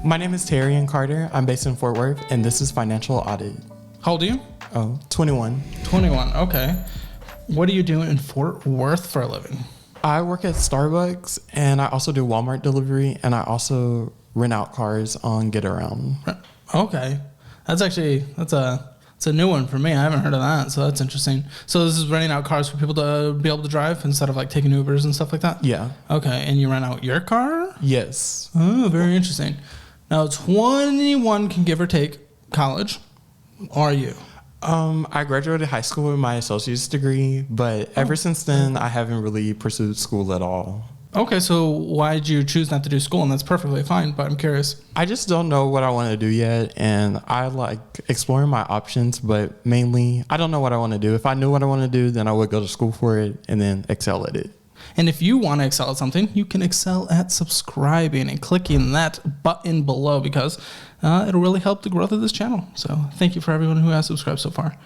My name is Terry and Carter. I'm based in Fort Worth, and this is Financial Audit. How old are you? Oh, 21. 21, okay. What do you do in Fort Worth for a living? I work at Starbucks, and I also do Walmart delivery, and I also rent out cars on Get Around. Okay. It's a new one for me. I haven't heard of that, so that's interesting. So this is renting out cars for people to be able to drive instead of like taking Ubers and stuff like that? Yeah. Okay, and you rent out your car? Yes. Oh, very interesting. Now, 21 can give or take college. Are you? I graduated high school with my associate's degree, but ever since then, I haven't really pursued school at all. Okay, so why did you choose not to do school? And that's perfectly fine, but I'm curious. I just don't know what I want to do yet, and I like exploring my options, but mainly, I don't know what I want to do. If I knew what I want to do, then I would go to school for it and then excel at it. And if you want to excel at something, you can excel at subscribing and clicking that button below because it'll really help the growth of this channel. So thank you for everyone who has subscribed so far.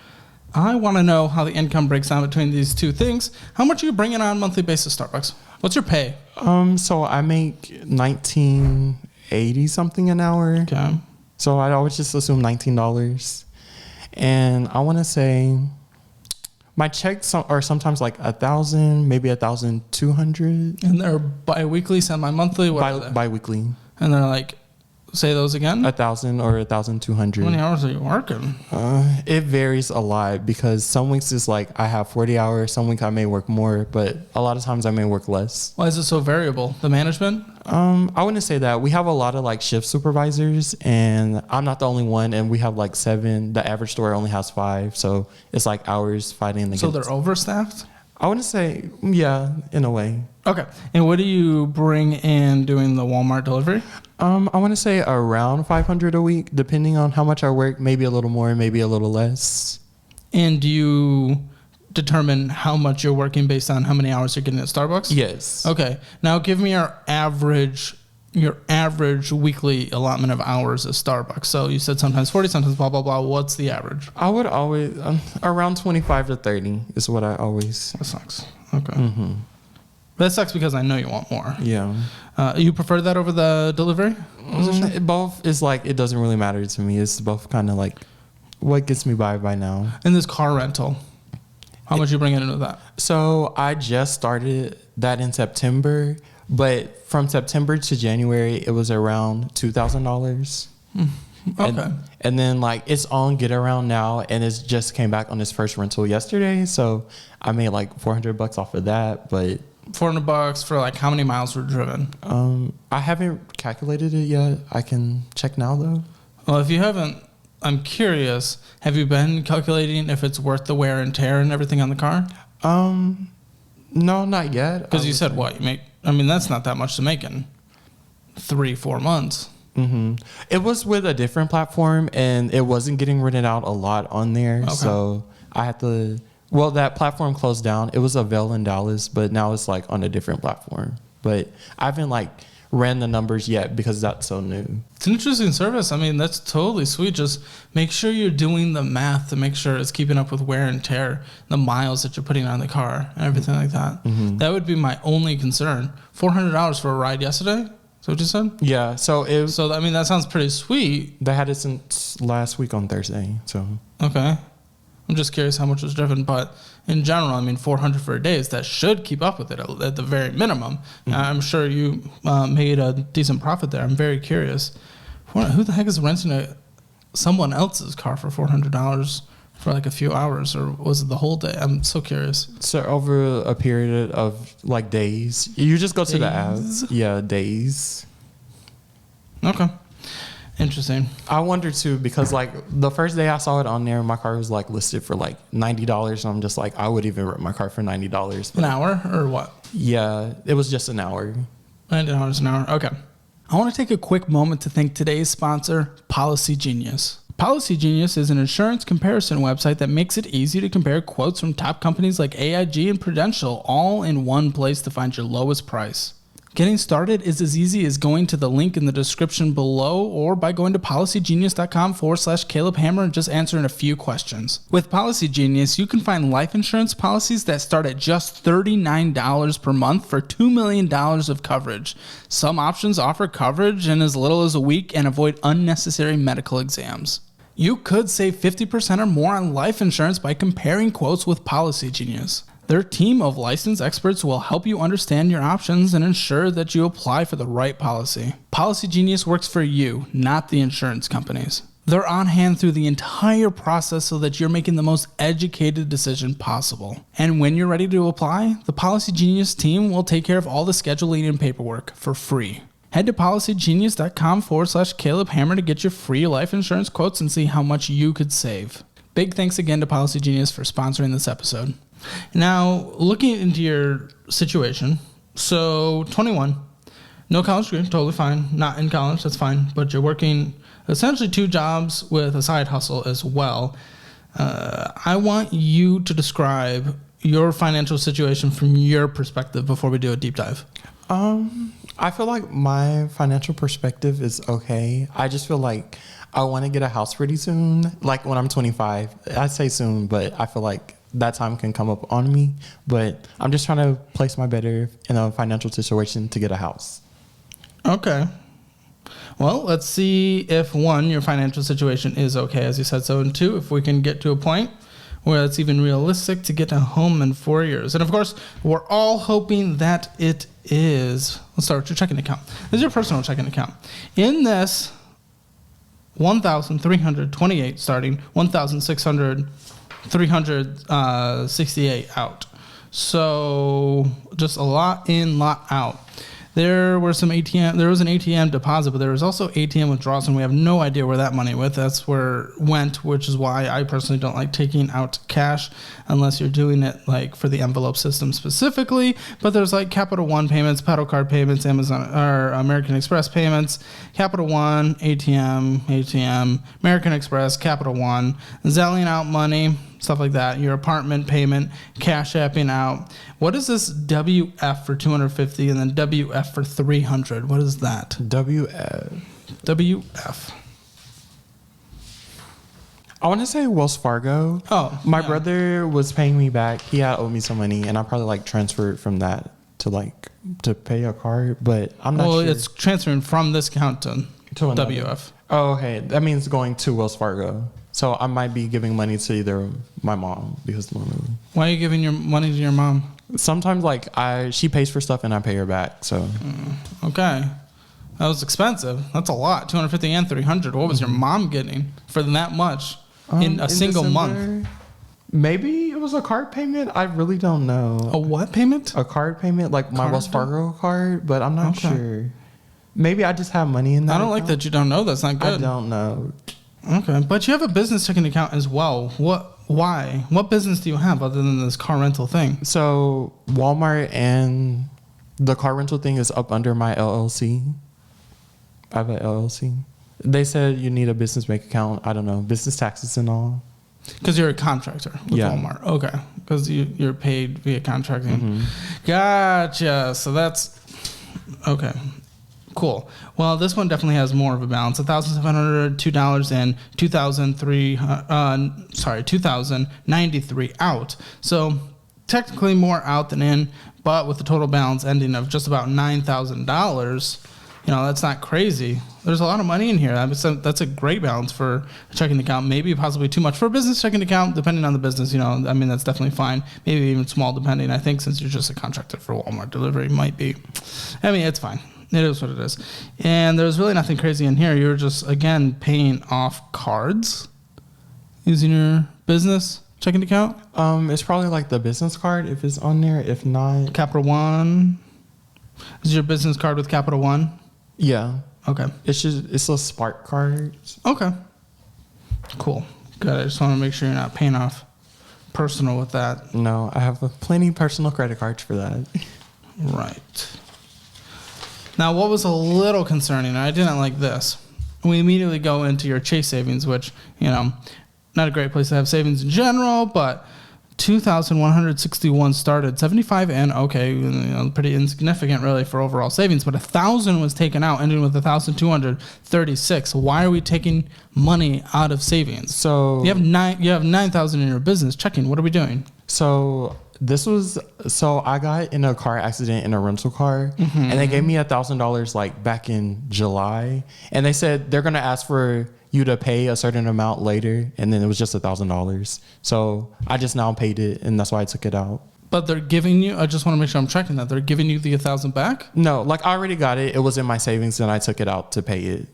I want to know how the income breaks down between these two things. How much are you bringing on a monthly basis, Starbucks? What's your pay? So I make $19.80 something an hour. Okay. So I always just assume $19. And I want to say my checks are sometimes like 1,000, maybe 1,200. And they're bi-weekly, semi-monthly? Bi-weekly. And they're like, say those again? 1,000 or 1,200. How many hours are you working? It varies a lot because some weeks it's like I have 40 hours. Some weeks I may work more, but a lot of times I may work less. Why is it so variable? The management? I wouldn't say that. We have a lot of like shift supervisors, and I'm not the only one. And we have like 7. The average store only has 5, so it's like hours fighting against. So they're overstaffed? I wouldn't say, yeah, in a way. Okay. And what do you bring in doing the Walmart delivery? I want to say around 500 a week, depending on how much I work. Maybe a little more, maybe a little less. And do you determine how much you're working based on how many hours you're getting at Starbucks? Yes. Okay. Now give me your average weekly allotment of hours at Starbucks. So you said sometimes 40, sometimes blah, blah, blah. What's the average? I would always, around 25 to 30 is what I always. That sucks. Okay. Mm-hmm. That sucks because I know you want more. Yeah. You prefer that over the delivery position? Both is like, it doesn't really matter to me. It's both kind of like what gets me by now. And this car rental, how much you bringing into that? So I just started that in September, but from September to January, it was around $2,000. Okay. And then like it's on Get Around now, and it's just came back on its first rental yesterday. So I made like $400 off of that, but $400 for like how many miles were driven? I haven't calculated it yet. I can check now though. Well, if you haven't, I'm curious. Have you been calculating if it's worth the wear and tear and everything on the car? No, not yet. Because you said what you make. I mean, that's not that much to make in 3-4 months. Mm-hmm. It was with a different platform, and it wasn't getting rented out a lot on there. Okay. So I had to. Well, that platform closed down. It was Avail in Dallas, but now it's like on a different platform. But I haven't like ran the numbers yet because that's so new. It's an interesting service. I mean, that's totally sweet. Just make sure you're doing the math to make sure it's keeping up with wear and tear, the miles that you're putting on the car, and everything like that. Mm-hmm. That would be my only concern. $400 for a ride yesterday? Is that what you said? Yeah. So I mean, that sounds pretty sweet. They had it since last week on Thursday. So okay. I'm just curious how much was driven, but in general, I mean, $400 for a day that should keep up with it at the very minimum. Mm-hmm. I'm sure you made a decent profit there. I'm very curious. Who the heck is renting someone else's car for $400 for like a few hours, or was it the whole day? I'm so curious. So over a period of like days, you just go to the app. Yeah, days. Okay. Interesting. I wonder too, because like the first day I saw it on there, my car was like listed for like $90. And I'm just like, I would even rent my car for $90. An hour or what? Yeah, it was just an hour. $90 an hour. Okay. I want to take a quick moment to thank today's sponsor, Policygenius. Policygenius is an insurance comparison website that makes it easy to compare quotes from top companies like AIG and Prudential all in one place to find your lowest price. Getting started is as easy as going to the link in the description below or by going to policygenius.com/Caleb Hammer and just answering a few questions. With Policygenius, you can find life insurance policies that start at just $39 per month for $2 million of coverage. Some options offer coverage in as little as a week and avoid unnecessary medical exams. You could save 50% or more on life insurance by comparing quotes with Policygenius. Their team of licensed experts will help you understand your options and ensure that you apply for the right policy. Policygenius works for you, not the insurance companies. They're on hand through the entire process so that you're making the most educated decision possible. And when you're ready to apply, the Policygenius team will take care of all the scheduling and paperwork for free. Head to policygenius.com/Caleb Hammer to get your free life insurance quotes and see how much you could save. Big thanks again to Policygenius for sponsoring this episode. Now, looking into your situation, so 21, no college degree, totally fine. Not in college, that's fine. But you're working essentially 2 jobs with a side hustle as well. I want you to describe your financial situation from your perspective before we do a deep dive. I feel like my financial perspective is okay. I just feel like I want to get a house pretty soon, like when I'm 25. I say soon, but I feel like that time can come up on me. But I'm just trying to place my better in a financial situation to get a house. Okay. Well, let's see if 1, your financial situation is okay, as you said so, and 2, if we can get to a point where it's even realistic to get a home in 4 years. And of course, we're all hoping that it is. Let's start with your checking account. This is your personal checking account. In this, 1,328 starting, 368 out. So just a lot in, lot out. There was an ATM deposit, but there was also ATM withdrawals, and we have no idea where that money went. That's where it went, which is why I personally don't like taking out cash unless you're doing it like for the envelope system specifically. But there's like Capital One payments, pedal card payments, Amazon or American Express payments, Capital One, ATM, American Express, Capital One, Zelling out money, stuff like that. Your apartment payment, cash apping out. What is this WF for 250 and then WF for 300? What is that? WF. I want to say Wells Fargo. Oh, my brother was paying me back. He had owed me some money, and I probably like transferred from that to pay a card, but I'm not sure. Well, it's transferring from this account to another. WF. Oh, okay. That means going to Wells Fargo. So I might be giving money to either my mom because normally. Why are you giving your money to your mom? Sometimes she pays for stuff and I pay her back. So okay, that was expensive. That's a lot. 250 and 300. What was your mom getting for that much in a single month? Maybe it was a card payment. I really don't know. A what payment? A card payment, like my Wells Fargo card, but I'm not sure. Maybe I just have money in that. I don't like that you don't know. That's not good. I don't know. Okay, but you have a business checking account as well. Why? What business do you have other than this car rental thing? So Walmart and the car rental thing is up under my LLC. I have an LLC. They said you need a business bank account. I don't know, business taxes and all. Because you're a contractor with Walmart. Okay, because you're paid via contracting. Mm-hmm. Gotcha. So that's okay. Cool. Well, this one definitely has more of a balance. $1,702 and $2,093 out. So technically more out than in, but with the total balance ending of just about $9,000, that's not crazy. There's a lot of money in here. That's a great balance for a checking account. Maybe possibly too much for a business checking account, depending on the business. That's definitely fine. Maybe even small, depending. I think since you're just a contractor for Walmart delivery, might be. It's fine. It is what it is. And there's really nothing crazy in here. You're just, again, paying off cards using your business checking account. It's probably like the business card if it's on there. If not, Capital One. Is your business card with Capital One? Yeah. Okay. It's a Spark card. Okay. Cool. Good. I just want to make sure you're not paying off personal with that. No, I have plenty personal credit cards for that. Right. Now, what was a little concerning, and I didn't like this, we immediately go into your Chase savings, which, not a great place to have savings in general, but 2,161 started, 75 and okay, pretty insignificant really for overall savings, but 1,000 was taken out, ending with 1,236. Why are we taking money out of savings? So you have 9,000 in your business checking. What are we doing? So I got in a car accident in a rental car, and they gave me $1,000 like back in July, and they said they're gonna ask for you to pay a certain amount later, and then it was just $1,000. So I just now paid it, and that's why I took it out. But they're giving you, I just want to make sure I'm checking that, they're giving you the 1,000 back? No, like I already got it. It was in my savings, and I took it out to pay it.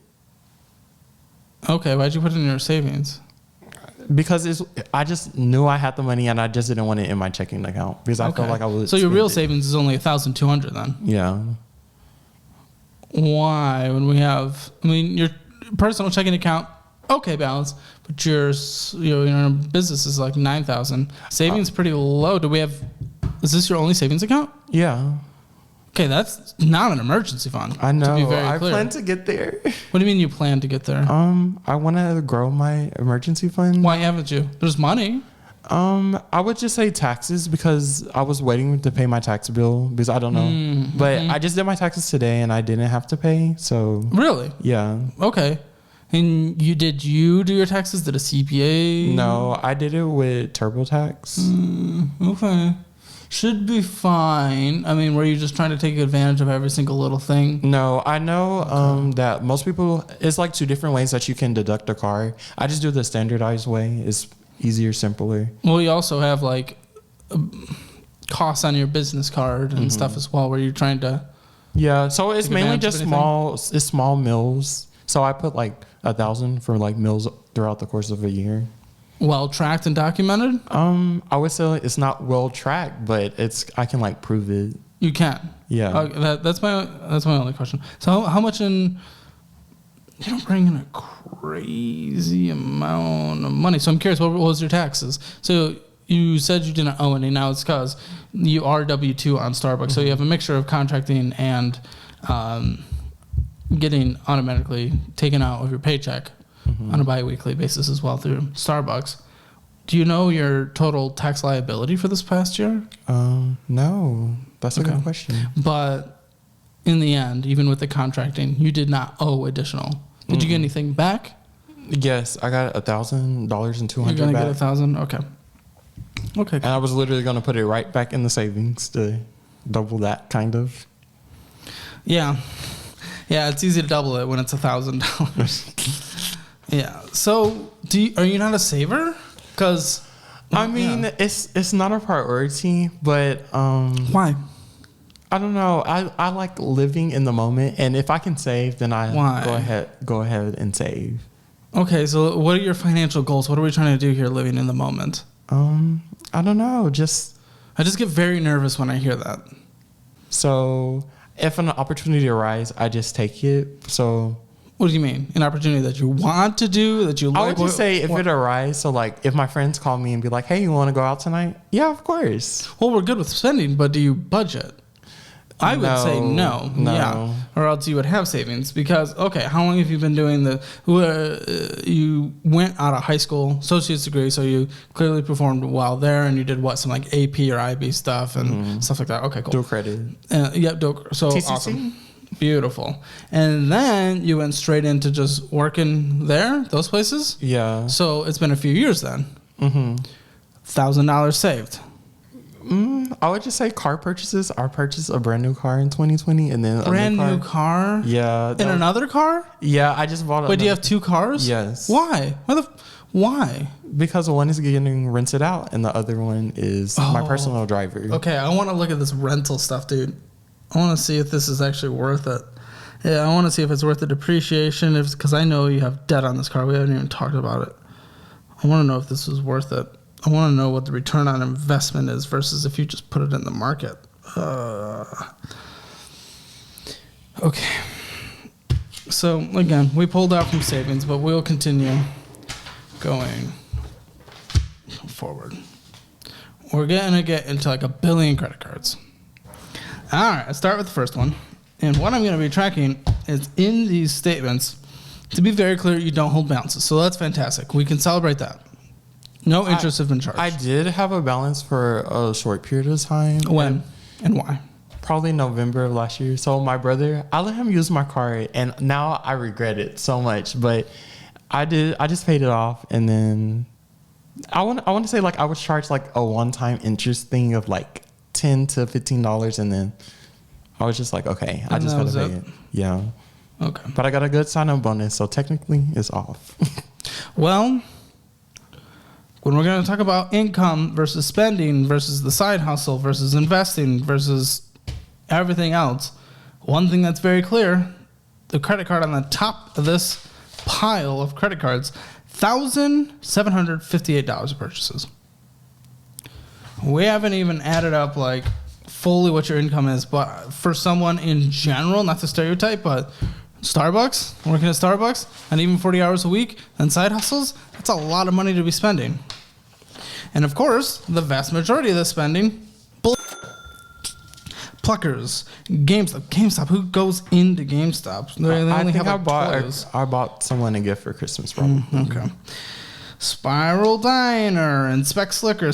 Okay, why'd you put it in your savings? Because I just knew I had the money, and I just didn't want it in my checking account because I felt like I would. So your real savings is only 1,200 then? Yeah. Why? When we have, your personal checking account, okay, balance, but your business is like 9,000. Savings pretty low. Is this your only savings account? Yeah. Okay, that's not an emergency fund. I know. To be very I clear. plan to get there. What do you mean you plan to get there? I want to grow my emergency fund. Why haven't you? There's money. I would just say taxes because I was waiting to pay my tax bill because I don't know. But I just did my taxes today and I didn't have to pay. So really? Yeah. Okay. And you do your taxes? Did a CPA? No, I did it with TurboTax. Okay. Should be fine. Were you just trying to take advantage of every single little thing? No, I know that most people, it's like 2 different ways that you can deduct a car. I just do the standardized way. It's easier, simpler. Well, you also have like costs on your business card and stuff as well, where you're trying to. Yeah, so it's mainly just small meals. So I put like 1,000 for like meals throughout the course of a year. Well tracked and documented? I would say it's not well tracked, but I can like prove it. You can. Yeah. That's my only question. So how much in? You don't bring in a crazy amount of money. So I'm curious, what was your taxes? So you said you didn't owe any. Now it's because you are W-2 on Starbucks. So you have a mixture of contracting and getting automatically taken out of your paycheck on a bi-weekly basis as well through Starbucks. Do you know your total tax liability for this past year? No. That's a good question. But in the end, even with the contracting, you did not owe additional. Did you get anything back? Yes, I got $1,000 and $200 You're gonna back. get 1,000. Okay. And I was literally gonna put it right back in the savings to double that, kind of. Yeah, it's easy to double it when it's $1,000. Yeah. So, are you not a saver? Because it's not a priority, but why? I don't know. I like living in the moment, and if I can save, then I go ahead and save. Okay, so what are your financial goals? What are we trying to do here, living in the moment? I don't know. I just get very nervous when I hear that. So if an opportunity arises, I just take it. So what do you mean? An opportunity that you want to do, that you like? I would just say if it arises. So like if my friends call me and be like, "Hey, you want to go out tonight?" Yeah, of course. Well, we're good with spending, but do you budget? I would say no. Yeah. Or else you would have savings because, okay, how long have you been doing you went out of high school, associate's degree, so you clearly performed well there and you did some like AP or IB stuff and stuff like that. Okay, cool. Dual credit. Yep, so TCC? Awesome. Beautiful. And then you went straight into just working there, those places? Yeah. So it's been a few years then. $1,000 saved. I would just say car purchases. I purchased a brand new car in 2020, and then brand new car. Yeah. In another car? Yeah, I just bought. Wait, do you have 2 cars? Yes. Why? Why? Because one is getting rented out, and the other one is my personal driver. Okay, I want to look at this rental stuff, dude. I want to see if this is actually worth it. Yeah, I want to see if it's worth the depreciation. Because I know you have debt on this car. We haven't even talked about it. I want to know if this is worth it. I want to know what the return on investment is versus if you just put it in the market. Okay. So, again, we pulled out from savings, but we'll continue going forward. We're going to get into like 1 billion credit cards. All right, let's start with the first one. And what I'm going to be tracking is in these statements, to be very clear, you don't hold balances. So that's fantastic. We can celebrate that. No interest has been charged. I did have a balance for a short period of time. When and why? Probably November of last year. So my brother, I let him use my card, and now I regret it so much. But I just paid it off, and then I want to say like I was charged like a one-time interest thing of like $10 to $15, and then I was just like, okay, I just gotta pay it. Yeah. Okay. But I got a good sign-up bonus, so technically it's off. Well, when we're going to talk about income versus spending versus the side hustle versus investing versus everything else, one thing that's very clear, the credit card on the top of this pile of credit cards, $1,758 of purchases. We haven't even added up like fully what your income is, but for someone in general, not to stereotype, but Starbucks, working at Starbucks, and even 40 hours a week, and side hustles, that's a lot of money to be spending. And of course, the vast majority of the spending, Pluckers, GameStop. Who goes into GameStop? They only have like I bought someone a gift for Christmas, probably. Okay. Spiral Diner and Spec Slicker,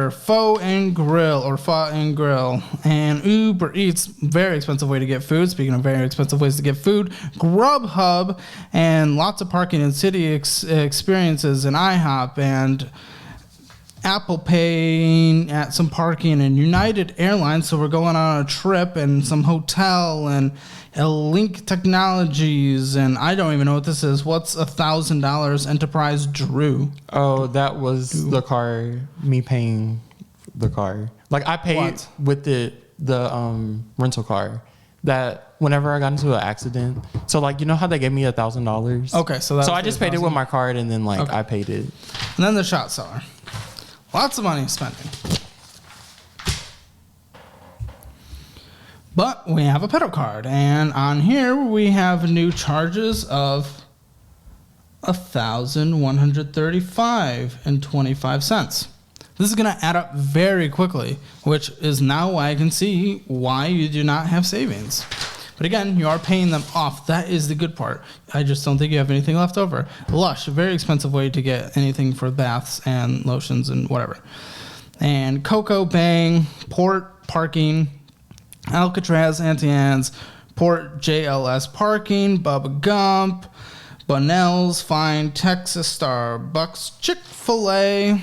Pho and Grill, and Uber Eats, very expensive way to get food. Speaking of very expensive ways to get food, Grubhub, and lots of parking and city experiences, and IHOP, and Apple Pay at some parking, and United Airlines, so we're going on a trip, and some hotel, and Link Technologies, and I don't even know what this is. What's $1,000 Enterprise Drew? Oh, that was the car, me paying the car. Like I paid with the rental car that whenever I got into an accident. So like, you know how they gave me $1,000? Okay, so I just paid it with my card, and then like I paid it. And then the shot seller. Lots of money spending. But we have a pedal card, and on here we have new charges of $1,135.25. This is going to add up very quickly, which is now why I can see why you do not have savings. But again, you are paying them off. That is the good part. I just don't think you have anything left over. Lush, a very expensive way to get anything for baths and lotions and whatever. And Coco, Bang, Port Parking, Alcatraz, Auntie Anne's, Port JLS Parking, Bubba Gump, Bunnell's, Fine, Texas, Starbucks, Chick-fil-A.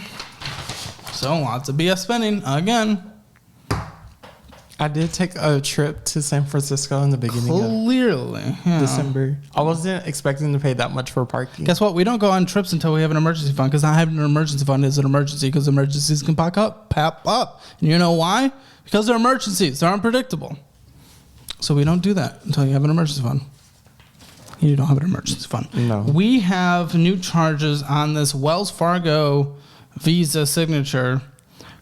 So lots of BS spending again. I did take a trip to San Francisco in the beginning of December. I wasn't expecting to pay that much for parking. Guess what? We don't go on trips until we have an emergency fund, because not having an emergency fund is an emergency, because emergencies can pop up. And you know why? Because they're emergencies. They're unpredictable. So we don't do that until you have an emergency fund. You don't have an emergency fund. No. We have new charges on this Wells Fargo Visa signature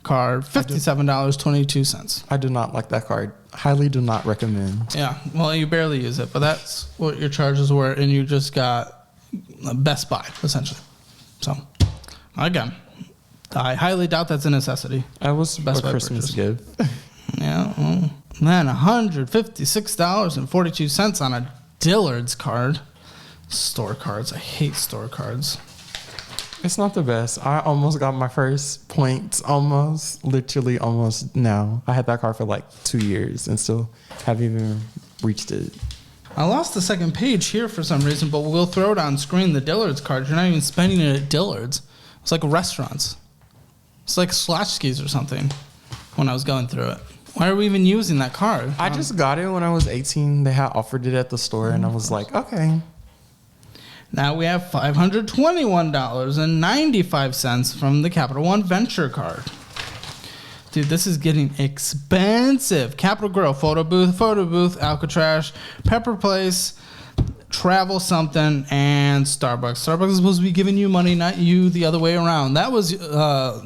card, $57.22. I do not like that card. Highly do not recommend. Yeah, well, you barely use it, but that's what your charges were, and you just got Best Buy, essentially. So, again, I highly doubt that's a necessity. That was Best Buy Christmas gift. Yeah, well, then $156.42 on a Dillard's card. Store cards. I hate store cards. It's not the best. I almost got my first points literally almost now. I had that card for like 2 years and still haven't even reached it. I lost the second page here for some reason, but we'll throw it on screen, the Dillard's card. You're not even spending it at Dillard's. It's like restaurants. It's like Slotchkis or something when I was going through it. Why are we even using that card? I just got it when I was 18. They had offered it at the store, and I was like, okay. Now we have $521.95 from the Capital One Venture card. Dude, this is getting expensive. Capital Grill, Photo Booth, Alcatraz, Pepper Place, Travel Something, and Starbucks. Starbucks is supposed to be giving you money, not you the other way around. That was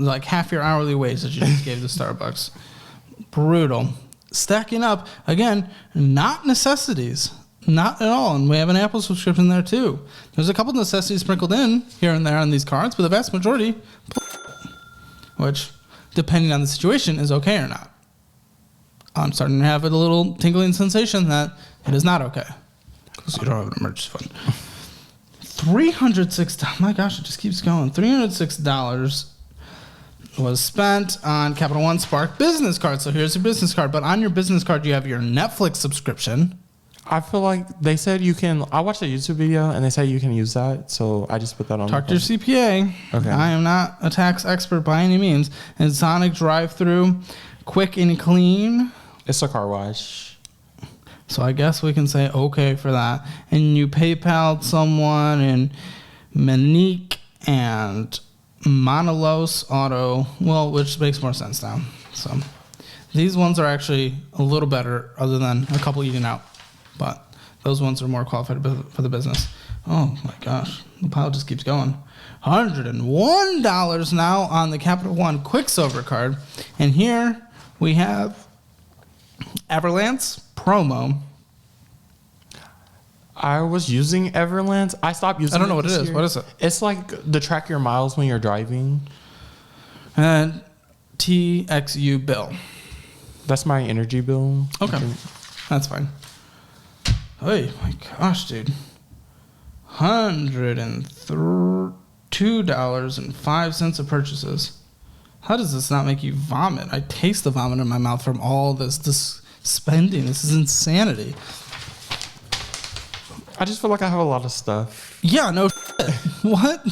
like half your hourly wage that you just gave to Starbucks. Brutal. Stacking up, again, not necessities. Not at all. And we have an Apple subscription there too. There's a couple necessities sprinkled in here and there on these cards, but the vast majority, which, depending on the situation, is okay or not. I'm starting to have a little tingling sensation that it is not okay, because you don't have an emergency fund. $306. My gosh, it just keeps going. $306 was spent on Capital One Spark business card. So here's your business card. But on your business card, you have your Netflix subscription. I feel like they said you can. I watched a YouTube video and they said you can use that. So I just put that on. Talk to your CPA. Okay. I am not a tax expert by any means. And Sonic drive-through, quick and clean. It's a car wash. So I guess we can say okay for that. And you PayPal'd someone in Monique and Monolos Auto. Well, which makes more sense now. So these ones are actually a little better other than a couple eating out. But those ones are more qualified for the business. Oh my gosh. The pile just keeps going. $101 now on the Capital One Quicksilver card. And here we have Everlance promo. I was using Everlance. I stopped using it. I don't know what it is. Year. What is it? It's like to track your miles when you're driving. And TXU bill. That's my energy bill. Okay. That's fine. Oh my gosh, dude. $102.05 of purchases. How does this not make you vomit? I taste the vomit in my mouth from all this spending. This is insanity. I just feel like I have a lot of stuff. Yeah, no shit. What?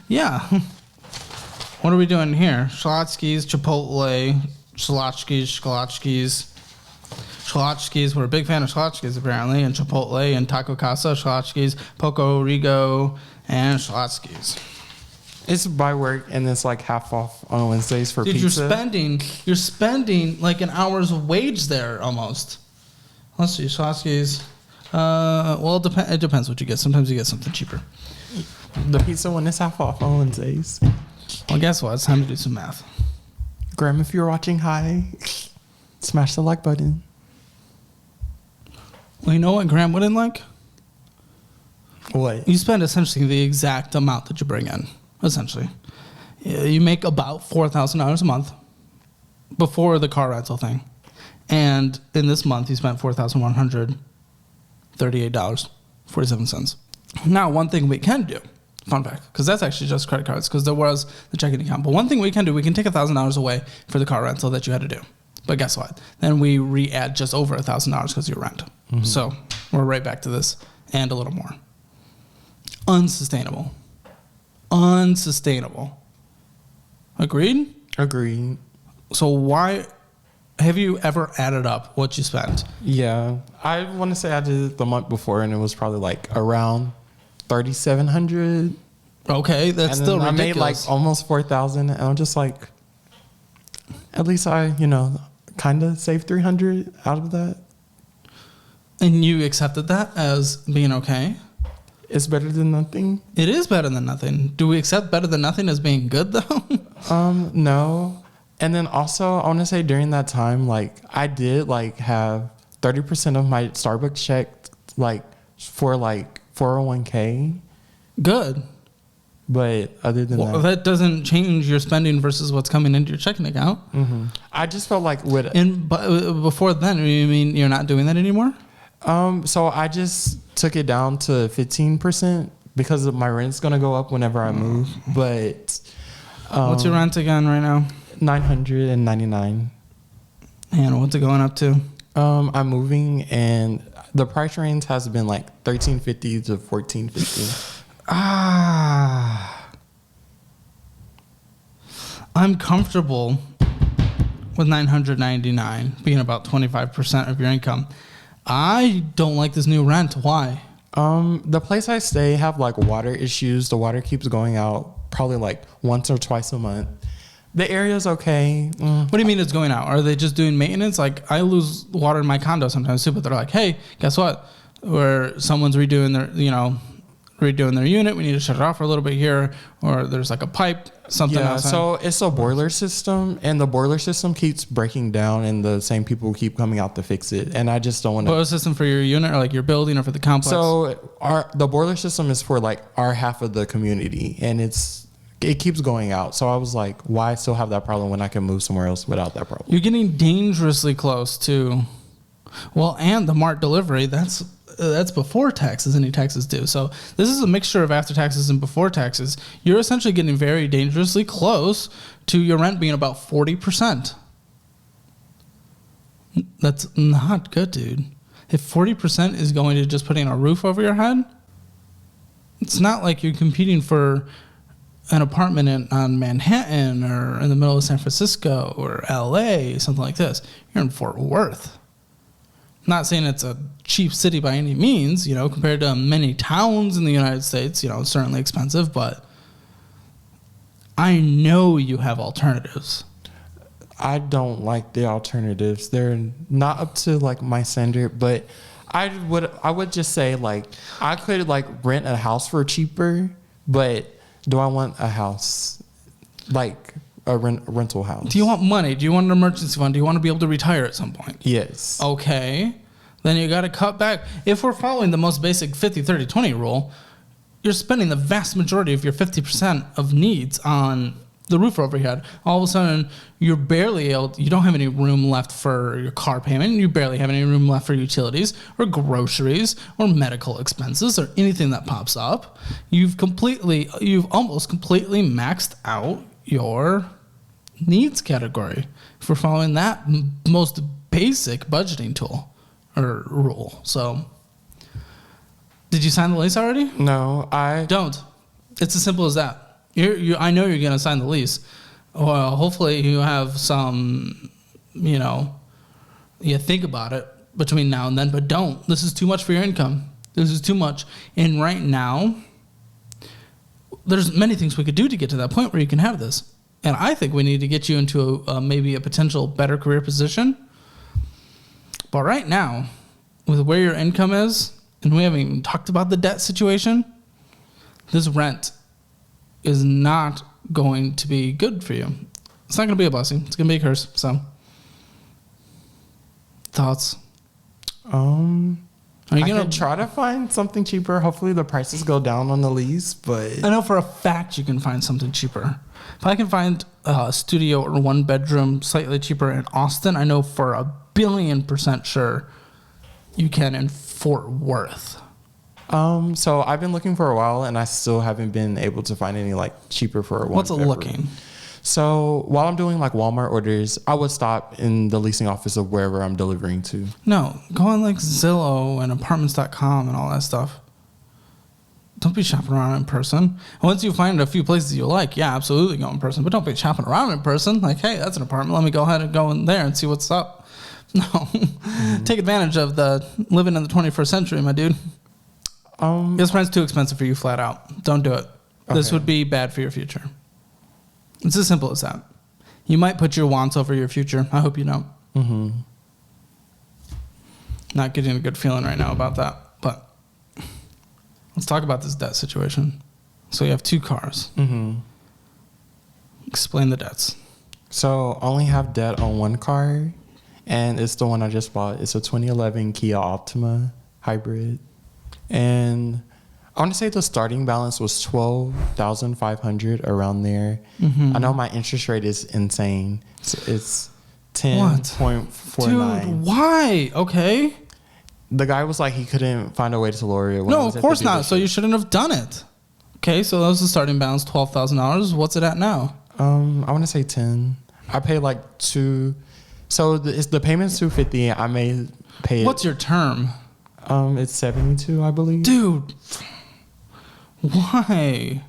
Yeah. What are we doing here? Schlotzsky's, Chipotle, Schlotzsky's. Schlotzsky's, we're a big fan of Schlotzsky's apparently, and Chipotle and Taco Casa, Schlotzsky's, Poco Rigo, and Schlotzsky's. It's by work and it's like half off on Wednesdays for pizza. You're spending like an hour's wage there almost. Let's see, Schlotzsky's. Well, it depends what you get. Sometimes you get something cheaper. The pizza one is half off on Wednesdays. Well, guess what? It's time to do some math. Graham, if you're watching, hi. Smash the like button. Well, you know what Graham wouldn't like? What? You spend essentially the exact amount that you bring in. Essentially. You make about $4,000 a month before the car rental thing. And in this month, you spent $4,138.47. Now, one thing we can do, fun fact, because that's actually just credit cards, because there was the checking account. But one thing we can do, we can take $1,000 away for the car rental that you had to do. But guess what? Then we re-add just over $1,000 because of your rent. Mm-hmm. So we're right back to this and a little more. Unsustainable. Agreed? Agreed. So why have you ever added up what you spent? Yeah. I want to say I did it the month before and it was probably like around $3,700. Okay, that's and still ridiculous. I made like almost $4,000 and I'm just like, at least I, kind of saved $300 out of that. And you accepted that as being okay? It's better than nothing. It is better than nothing. Do we accept better than nothing as being good, though? No. And then also, I want to say during that time, like, I did, like, have 30% of my Starbucks check, like, for, like, 401k. Good. But other than that doesn't change your spending versus what's coming into your checking account. Mm-hmm. I just felt like but before then, you mean you're not doing that anymore? So I just took it down to 15% because my rent's gonna go up whenever I move. But what's your rent again right now? $999. And what's it going up to? I'm moving, and the price range has been like $1,350 to $1,450. I'm comfortable with $999 being about 25% of your income. I don't like this new rent. Why? The place I stay have like water issues. The water keeps going out probably like once or twice a month. The area's okay. What do you mean it's going out? Are they just doing maintenance? Like I lose water in my condo sometimes too, but they're like, hey, guess what? Where someone's redoing their unit. We need to shut it off for a little bit here. Or there's like a pipe, something else. So it's a boiler system, and the boiler system keeps breaking down, and the same people keep coming out to fix it. And I just don't want to. Boiler system for your unit or like your building or for the complex? So the boiler system is for like our half of the community, and it keeps going out. So I was like, why still have that problem when I can move somewhere else without that problem? You're getting dangerously close to, well, and the Mart delivery, that's that's before taxes, any taxes due. So this is a mixture of after taxes and before taxes. You're essentially getting very dangerously close to your rent being about 40%. That's not good, dude. If 40% is going to just putting a roof over your head, it's not like you're competing for an apartment on Manhattan or in the middle of San Francisco or LA, something like this. You're in Fort Worth. Not saying it's a cheap city by any means, compared to many towns in the United States, it's certainly expensive, but I know you have alternatives. I don't like the alternatives. They're not up to like my standard, but I would just say like I could like rent a house for cheaper, but do I want a house like a rental house? Do you want money? Do you want an emergency fund? Do you want to be able to retire at some point? Yes. Okay. Then you got to cut back. If we're following the most basic 50-30-20 rule, you're spending the vast majority of your 50% of needs on the roof over your head. All of a sudden, you don't have any room left for your car payment. You barely have any room left for utilities or groceries or medical expenses or anything that pops up. You've almost completely maxed out your needs category if we're following that most basic budgeting tool or rule. So, did you sign the lease already? No, I don't. It's as simple as that. I know you're going to sign the lease. Well, hopefully you have some, you think about it between now and then, but don't. This is too much for your income. This is too much. And right now, there's many things we could do to get to that point where you can have this. And I think we need to get you into maybe a potential better career position. But right now, with where your income is, and we haven't even talked about the debt situation, this rent is not going to be good for you. It's not going to be a blessing. It's going to be a curse. So, thoughts? Are you going to try to find something cheaper? Hopefully the prices go down on the lease, but... I know for a fact you can find something cheaper. If I can find a studio or one bedroom slightly cheaper in Austin, I know for 1,000,000,000% sure you can in Fort Worth. So I've been looking for a while, and I still haven't been able to find any like cheaper for one. What's it looking? So while I'm doing like Walmart orders, I would stop in the leasing office of wherever I'm delivering to. No, go on like Zillow and apartments.com and all that stuff. Don't be shopping around in person. Once you find a few places you like, yeah, absolutely go in person. But don't be shopping around in person. Like, hey, that's an apartment. Let me go ahead and go in there and see what's up. No, take advantage of the living in the 21st century, my dude. This rent's too expensive for you, flat out. Don't do it. Okay. This would be bad for your future. It's as simple as that. You might put your wants over your future. I hope you don't. Mm-hmm. Not getting a good feeling right now about that. But let's talk about this debt situation. So you have 2 cars. Mm-hmm. Explain the debts. So I only have debt on one car, and it's the one I just bought. It's a 2011 Kia Optima hybrid. And I want to say the starting balance was $12,500 around there. Mm-hmm. I know my interest rate is insane. It's 10.49. Dude, why? Okay. The guy was like he couldn't find a way to lower it. No, of course not. So you shouldn't have done it. Okay, so that was the starting balance, $12,000. What's it at now? I want to say 10. I pay like 2. So the payment's $250. I may pay. What's your term? It's 72, I believe. Dude, why?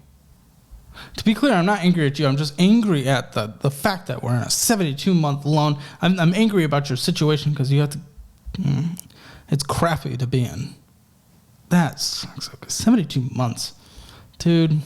To be clear, I'm not angry at you. I'm just angry at the fact that we're in a 72-month loan. I'm angry about your situation because you have to. It's crappy to be in. That sucks. 72 months, dude.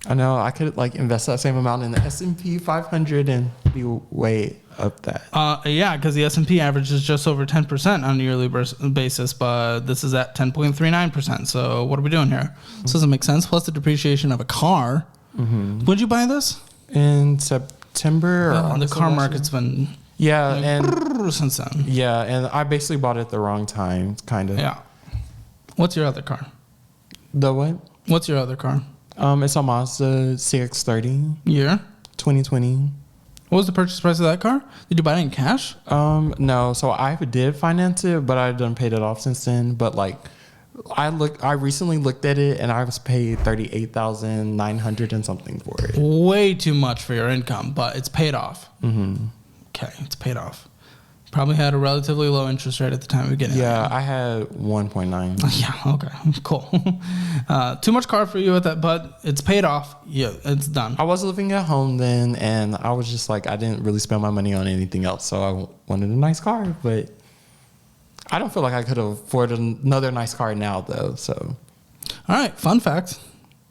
I know. I could like invest that same amount in the S&P 500 and be way up that. Yeah, because the S&P average is just over 10% on a yearly basis, but this is at 10.39%. So what are we doing here? This doesn't make sense. Plus the depreciation of a car. Mm-hmm. When did you buy this? In September. The car market's been and since then. Yeah, and I basically bought it at the wrong time, kind of. Yeah. What's your other car? The what? What's your other car? It's a Mazda CX-30. Year? 2020. What was the purchase price of that car? Did you buy it in cash? No. So I did finance it, but I done paid it off since then. But like I recently looked at it and I was paid $38,900 and something for it. Way too much for your income, but it's paid off. Mm-hmm. Okay, it's paid off. Probably had a relatively low interest rate at the time of getting it. Yeah, I had 1.9. Yeah, okay, cool. Too much car for you at that, but it's paid off. Yeah, it's done. I was living at home then, and I was just like, I didn't really spend my money on anything else, so I wanted a nice car, but I don't feel like I could afford another nice car now, though, so. All right, fun fact.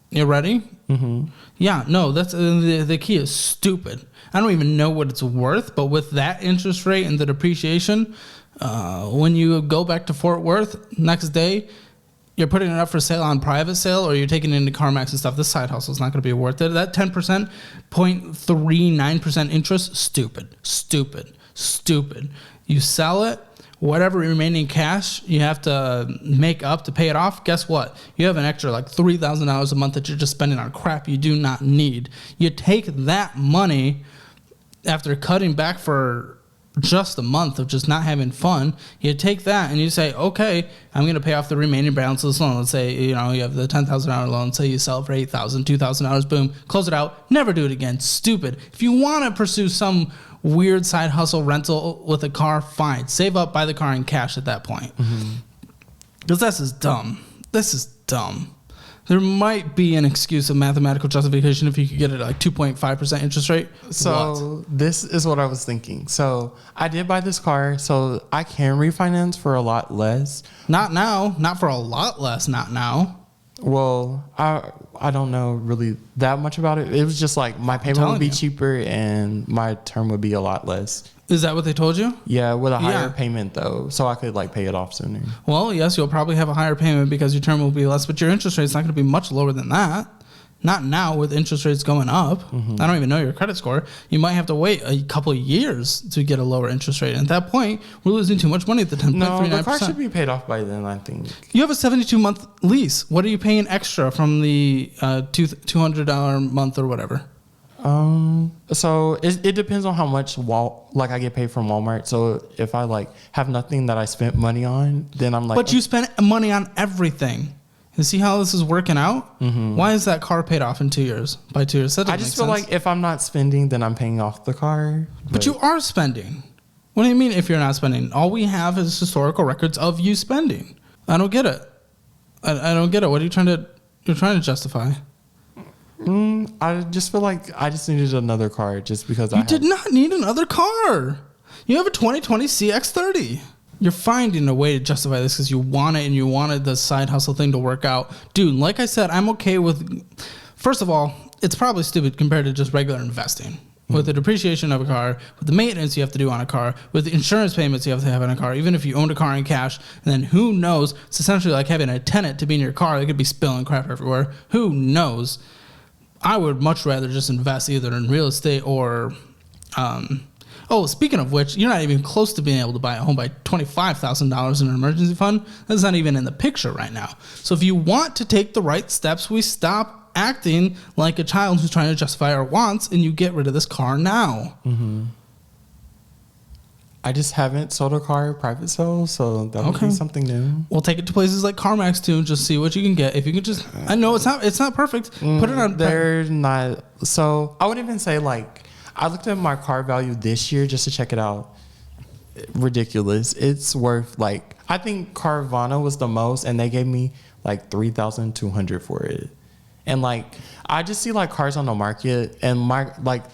You ready? Mm-hmm. Yeah, no, that's the key is stupid. I don't even know what it's worth, but with that interest rate and the depreciation, when you go back to Fort Worth next day, you're putting it up for sale on private sale or you're taking it into CarMax and stuff. This side hustle is not going to be worth it. That 10%, 0.39% interest, stupid. You sell it, whatever remaining cash you have to make up to pay it off, guess what? You have an extra like $3,000 a month that you're just spending on crap you do not need. You take that money after cutting back for just a month of just not having fun, you take that and you say, okay, I'm going to pay off the remaining balance of this loan. Let's say, you have the $10,000 loan. Say you sell it for $8,000, $2,000, boom, close it out. Never do it again. Stupid. If you want to pursue some weird side hustle rental with a car, fine. Save up, buy the car in cash at that point. Because this is dumb. There might be an excuse of mathematical justification if you could get it at like 2.5% interest rate. So this is what I was thinking. So I did buy this car, so I can refinance for a lot less. Not now. Not for a lot less. Not now. Well, I don't know really that much about it. It was just like my payment would be cheaper and my term would be a lot less. Is that what they told you? Yeah, with a higher payment though, so I could like pay it off sooner. Well, yes, you'll probably have a higher payment because your term will be less, but your interest rate's not going to be much lower than that. Not now with interest rates going up. I don't even know your credit score. You might have to wait a couple of years to get a lower interest rate. And at that point, we're losing too much money at the 10.39%. No, the car should be paid off by then, I think. You have a 72-month lease. What are you paying extra from the $200 a month or whatever? So it depends on how much I get paid from Walmart. So if I like have nothing that I spent money on, then I'm like. But you spent money on everything. You see how this is working out? Why is that car paid off in 2 years? By 2 years, that doesn't I just make feel sense. like if I'm not spending, then I'm paying off the car. But you are spending. What do you mean if you're not spending? All we have is historical records of you spending. I don't get it. I don't get it. What are you trying to justify? I just feel like I just needed another car just because You did not need another car. You have a 2020 CX-30. You're finding a way to justify this because you want it and you wanted the side hustle thing to work out. Dude, like I said, I'm okay with... First of all, it's probably stupid compared to just regular investing. With the depreciation of a car, with the maintenance you have to do on a car, with the insurance payments you have to have on a car, even if you owned a car in cash, and then who knows, it's essentially like having a tenant to be in your car. They could be spilling crap everywhere. Who knows? I would much rather just invest either in real estate or... speaking of which, you're not even close to being able to buy a home by $25,000 in an emergency fund. That's not even in the picture right now. So if you want to take the right steps, we stop acting like a child who's trying to justify our wants, and you get rid of this car now. I just haven't sold a car private sale, so that would be something new. We'll take it to places like CarMax too and just see what you can get. If you could just, I know it's not perfect. Put it on. They're not. So I would even say like I looked at my car value this year just to check it out. Ridiculous. It's worth like I think Carvana was the most, and they gave me like $3,200 for it. And like I just see like cars on the market, and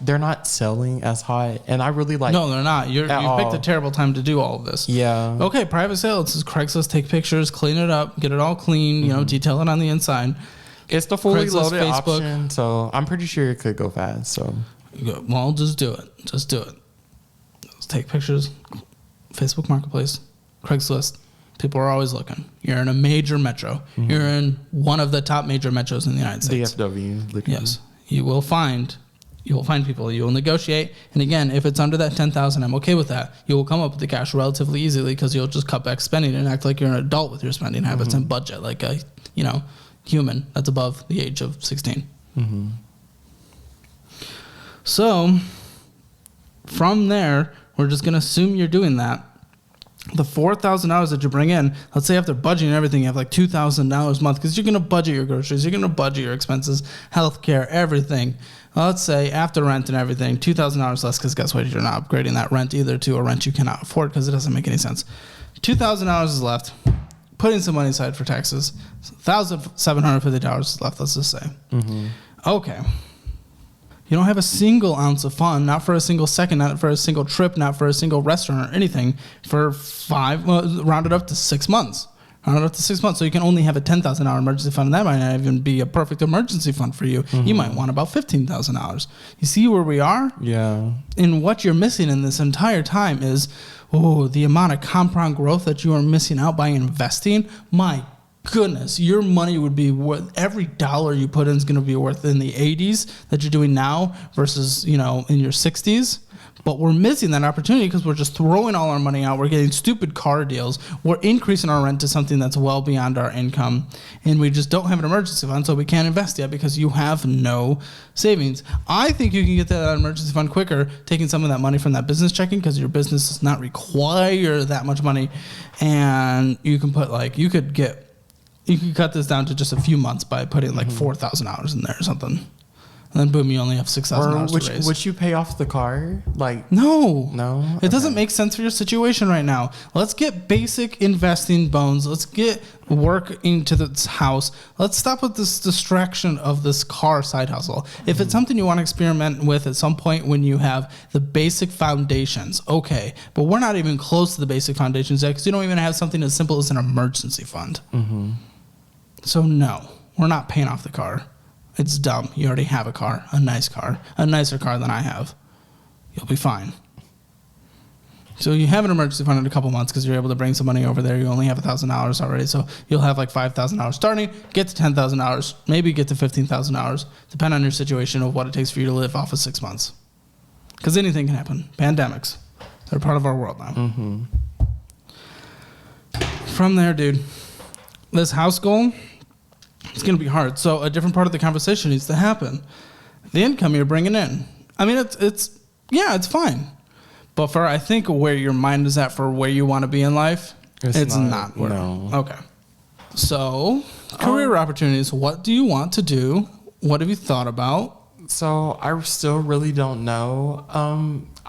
they're not selling as high, and I really like. No, they're not. You picked a terrible time to do all of this. Yeah. Okay, private sale. It's just Craigslist. Take pictures, clean it up, get it all clean. Detail it on the inside. It's the fully Craigslist, loaded Facebook. option, so I'm pretty sure it could go fast. So. Well, just do it. Just take pictures. Facebook Marketplace, Craigslist. People are always looking. You're in a major metro. You're in one of the top major metros in the United States. DFW. Literally. Yes. You will find people. You will negotiate. And again, if it's under that $10,000, I'm okay with that. You will come up with the cash relatively easily because you'll just cut back spending and act like you're an adult with your spending habits and budget like a, human that's above the age of 16. So from there, we're just going to assume you're doing that. the $4,000 that you bring in, let's say after budgeting and everything, you have like $2,000 a month because you're going to budget your groceries, you're going to budget your expenses, healthcare, everything. Let's say after rent and everything, $2,000 less because guess what? You're not upgrading that rent either to a rent you cannot afford because it doesn't make any sense. $2,000 is left. Putting some money aside for taxes. $1,750 is left, let's just say. Mm-hmm. Okay. You don't have a single ounce of fun, not for a single second, not for a single trip, not for a single restaurant or anything, for rounded up to 6 months. Rounded up to 6 months. So you can only have a $10,000 emergency fund, and that might not even be a perfect emergency fund for you. Mm-hmm. You might want about $15,000. You see where we are? Yeah. And what you're missing in this entire time is, the amount of compound growth that you are missing out by investing. My goodness, your money would be worth, every dollar you put in is going to be worth in the 80s that you're doing now versus, in your 60s. But we're missing that opportunity because we're just throwing all our money out. We're getting stupid car deals. We're increasing our rent to something that's well beyond our income. And we just don't have an emergency fund, so we can't invest yet because you have no savings. I think you can get that emergency fund quicker taking some of that money from that business checking because your business does not require that much money. And you can put you could cut this down to just a few months by putting $4,000 in there or something. And then boom, you only have $6,000 to raise. Would you pay off the car? No. It doesn't make sense for your situation right now. Let's get basic investing bones. Let's get work into this house. Let's stop with this distraction of this car side hustle. If it's something you want to experiment with at some point when you have the basic foundations, okay. But we're not even close to the basic foundations yet because you don't even have something as simple as an emergency fund. Mm-hmm. So no, we're not paying off the car. It's dumb. You already have a car, a nicer car than I have. You'll be fine. So you have an emergency fund in a couple months because you're able to bring some money over there. You only have $1,000 already, so you'll have $5,000 starting, get to $10,000, maybe get to $15,000, depending on your situation of what it takes for you to live off of 6 months. Because anything can happen. Pandemics, they're part of our world now. Mm-hmm. From there, dude, this house goal, it's going to be hard. So a different part of the conversation needs to happen. The income you're bringing in. I mean, it's fine. But for, I think, where your mind is at for where you want to be in life, it's not where. No. Okay. So, career opportunities. What do you want to do? What have you thought about? So, I still really don't know.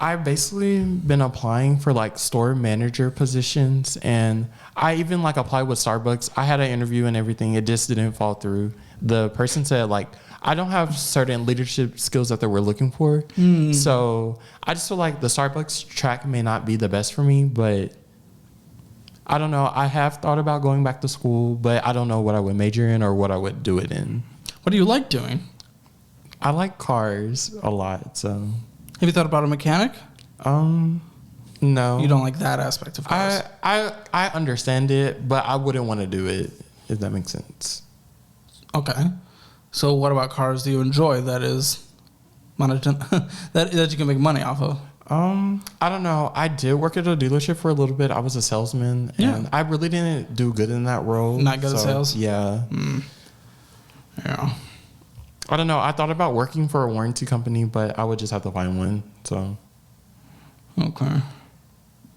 I've basically been applying for store manager positions, and I even applied with Starbucks. I had an interview and everything. It just didn't fall through. The person said I don't have certain leadership skills that they were looking for. Mm. So I just feel like the Starbucks track may not be the best for me, but I don't know. I have thought about going back to school, but I don't know what I would major in or what I would do it in. What do you like doing? I like cars a lot, so. Have you thought about a mechanic? No. You don't like that aspect of cars? I understand it, but I wouldn't want to do it, if that makes sense. Okay. So what about cars do you enjoy that is that you can make money off of? I don't know. I did work at a dealership for a little bit. I was a salesman, and I really didn't do good in that role. Not good at sales? Yeah. Mm. Yeah. I don't know. I thought about working for a warranty company, but I would just have to find one. So. Okay.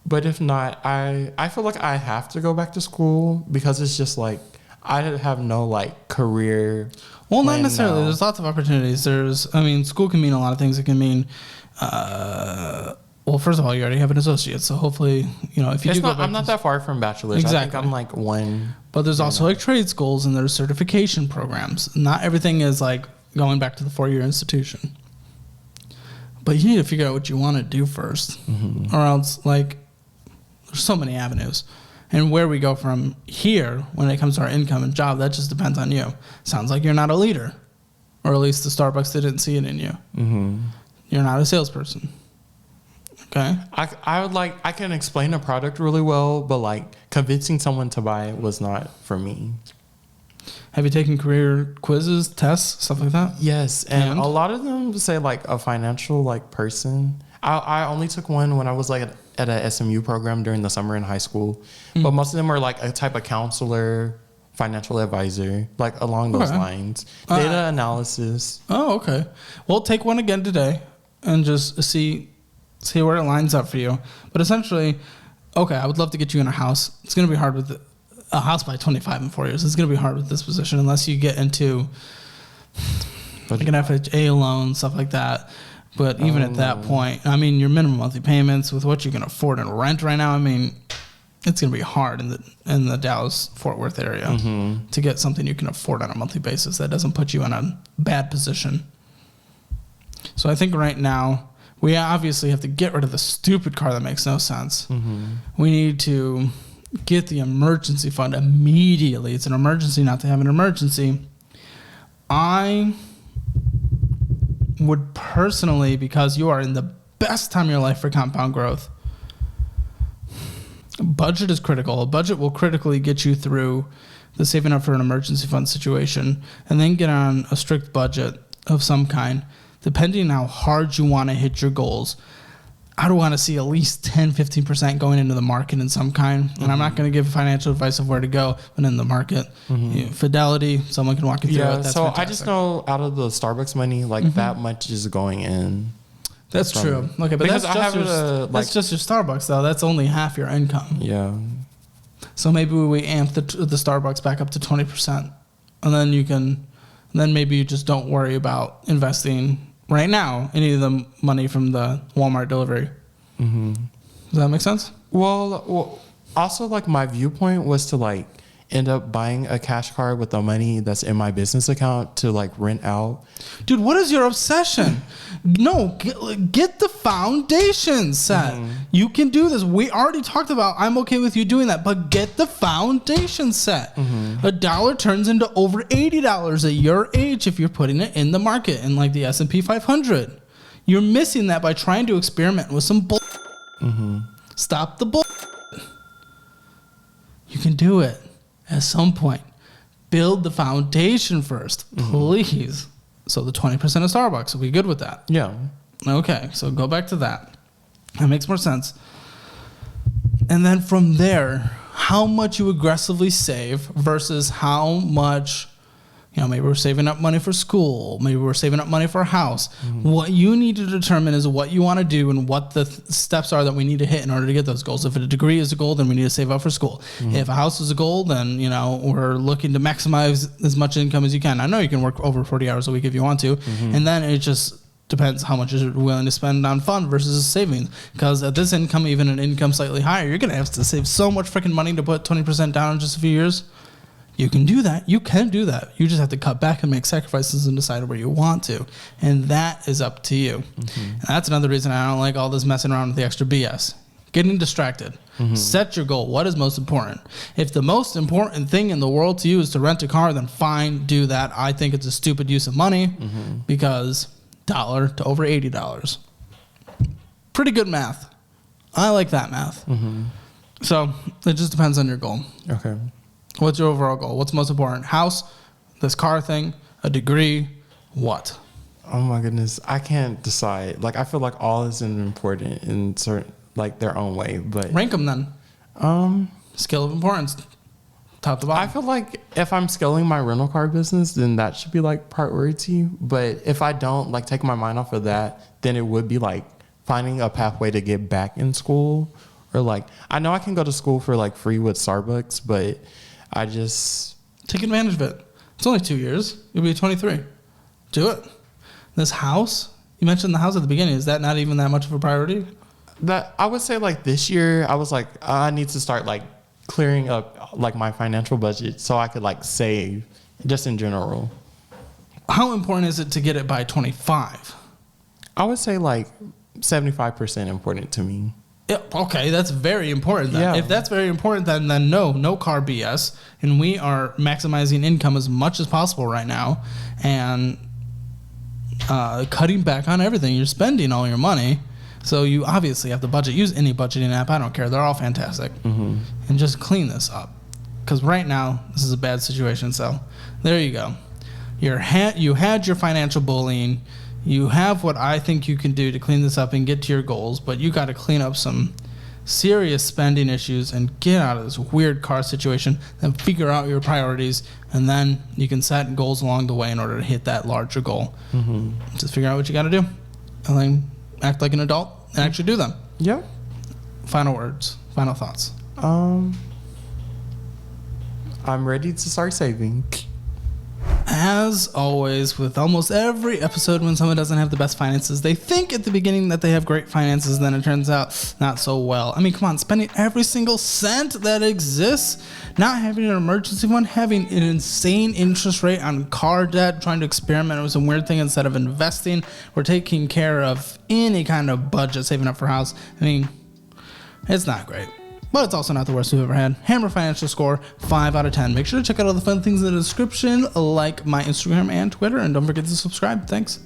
But if not, I feel like I have to go back to school because it's just I have no career. Well, not necessarily. Now. There's lots of opportunities. School can mean a lot of things. It can mean, first of all, you already have an associate, so hopefully, if you I'm not that far from bachelor's. Exactly. I think I'm one. But there's also trade schools and there's certification programs. Not everything is going back to the 4-year institution. But you need to figure out what you want to do first, or else there's so many avenues. And where we go from here when it comes to our income and job, that just depends on you. Sounds like you're not a leader, or at least the Starbucks didn't see it in you. Mm-hmm. You're not a salesperson. Okay. I can explain a product really well, but convincing someone to buy it was not for me. Have you taken career quizzes, tests, stuff like that? Yes, and a lot of them say a financial person. I only took one when I was at a SMU program during the summer in high school, but most of them are a type of counselor, financial advisor, along those lines. Data analysis. Oh, okay. Well, take one again today and just see where it lines up for you. But essentially, okay, I would love to get you in a house. It's going to be hard with a house by 25 in 4 years. It's going to be hard with this position unless you get into like an FHA loan, stuff like that. But even at that point, I mean, your minimum monthly payments with what you can afford in rent right now, I mean, it's going to be hard in the Dallas-Fort Worth area to get something you can afford on a monthly basis that doesn't put you in a bad position. So I think right now, we obviously have to get rid of the stupid car that makes no sense. We need to get the emergency fund immediately. It's an emergency not to have an emergency. I would personally, because you are in the best time of your life for compound growth, budget is critical. A budget will critically get you through the saving up for an emergency fund situation, and then get on a strict budget of some kind, depending on how hard you want to hit your goals. I would want to see at least 10-15% going into the market in some kind. And I'm not going to give financial advice of where to go, but in the market, you know, Fidelity, someone can walk you through it. That's so fantastic. I just know out of the Starbucks money, like that much is going in. That's true. Okay, but that's just your Starbucks, though. That's only half your income. Yeah. So maybe we amp the Starbucks back up to 20%. And then maybe you just don't worry about investing right now any of the money from the Walmart delivery. Does that make sense? Well, also, like, my viewpoint was to, like, end up buying a cash card with the money that's in my business account to, like, rent out. Dude, what is your obsession? No, get the foundation set. You can do this. We already talked about I'm okay with you doing that, but get the foundation set. $1 turns into over $80 at your age if you're putting it in the market in like the S&P 500. You're missing that by trying to experiment with some bull. Stop the bull. You can do it at some point. Build the foundation first, please. So the 20% of Starbucks, are we good with that? Yeah. Okay, so go back to that. That makes more sense. And then from there, how much you aggressively save versus how much, you know, maybe we're saving up money for school, maybe we're saving up money for a house. What you need to determine is what you want to do and what the steps are that we need to hit in order to get those goals. If a degree is a goal, then we need to save up for school. If a house is a goal, then, you know, we're looking to maximize as much income as you can. I know you can work over 40 hours a week if you want to. And then it just depends how much you're willing to spend on fun versus savings. Because at this income, even an income slightly higher, you're going to have to save so much freaking money to put 20% down in just a few years. You can do that. You can do that. You just have to cut back and make sacrifices and decide where you want to. And that is up to you. And that's another reason I don't like all this messing around with the extra BS. Getting distracted. Set your goal. What is most important? If the most important thing in the world to you is to rent a car, then fine, do that. I think it's a stupid use of money because $1 to over $80. Pretty good math. I like that math. So it just depends on your goal. Okay. What's your overall goal? What's most important? House, this car thing, a degree, what? Oh my goodness, I can't decide. Like, I feel like all is important in certain, like, their own way. But rank them then. Scale of importance, top to bottom. I feel like if I'm scaling my rental car business, then that should be like priority. But if I don't, like, take my mind off of that, then it would be like finding a pathway to get back in school, or like, I know I can go to school for like free with Starbucks, but I just take advantage of it. It's only 2 years. You'll be 23. Do it. This house, you mentioned the house at the beginning. Is that not even that much of a priority? That I would say, like, this year, I was like, I need to start like clearing up like my financial budget so I could like save just in general. How important is it to get it by 25? I would say like 75% important to me. Yeah, okay, that's very important then. Yeah. If that's very important, then no car BS. And we are maximizing income as much as possible right now and cutting back on everything. You're spending all your money. So you obviously have to budget. Use any budgeting app. I don't care. They're all fantastic. And just clean this up. Because right now, this is a bad situation. So there you go. You had your financial bullying. You have what I think you can do to clean this up and get to your goals, but you got to clean up some serious spending issues and get out of this weird car situation, then figure out your priorities, and then you can set goals along the way in order to hit that larger goal. Just figure out what you got to do, and then act like an adult and actually do them. Yeah. Final words. Final thoughts. I'm ready to start saving. As always, with almost every episode, when someone doesn't have the best finances, they think at the beginning that they have great finances, then it turns out not so well. I mean, come on, spending every single cent that exists, not having an emergency fund, having an insane interest rate on car debt, trying to experiment with some weird thing instead of investing, or taking care of any kind of budget, saving up for a house. I mean, it's not great. But it's also not the worst we've ever had. Hammer financial score, 5 out of 10. Make sure to check out all the fun things in the description, like my Instagram and Twitter, and don't forget to subscribe. Thanks.